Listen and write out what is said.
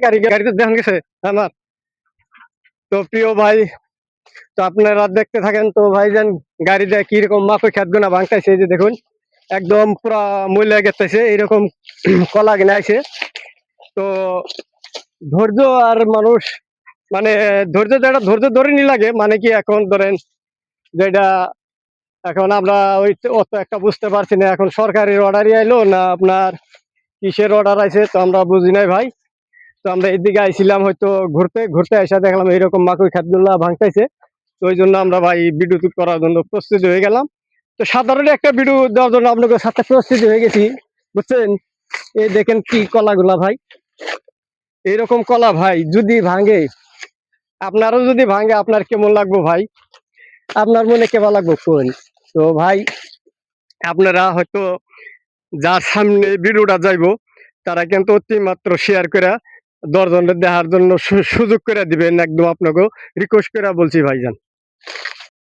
গাড়ি গাড়িতে দেখুন গেছে আমার। তো প্রিয় ভাই, তো আপনারা দেখতে থাকেন। তো ভাইজান গাড়িতে কিরকম মাপে খাত গোনা ভাঙতেছে, এই যে দেখুন একদম পুরা মূল্য গেতেছে এইরকম কলা কিনে আছে। তো ধৈর্য আর মানুষ মানে ধৈর্য ধরে নি লাগে, মানে কি এখন ধরেন যেটা এখন আমরা ওই অত একটা বুঝতে পারছি না, এখন সরকারের অর্ডারই আইলো না আপনার কিসের অর্ডার আছে তো আমরা বুঝি নাই ভাই। তো আমরা এদিকে আইছিলাম হয়তো ঘুরতে ঘুরতে এসে দেখলাম এইরকম মাকুই খাতগুলা ভাঙতেছে। তো ওই জন্য আমরা ভাই ভিডিও করার জন্য প্রস্তুতি হয়ে গেলাম। তো সাধারণ একটা ভিডিও দেওয়ার জন্য আপনাকে সাথে প্রস্তুতি হয়ে গেছি, বুঝছেন। এই দেখেন কি কলাগুলা ভাই, এইরকম কলা ভাই যদি ভাঙে, আপনারও যদি ভাঙে আপনার কেমন লাগবো ভাই, আপনার মনে কেমন লাগবো কোন। তো ভাই আপনারা হয়তো যার সামনে ভিডিওটা যাইবো তারা কিন্তু অতিমাত্র শেয়ার করে দশজনের দেখার জন্য সুযোগ করে দিবেন, একদম আপনাকে রিকোয়েস্ট করে বলছি ভাইজান।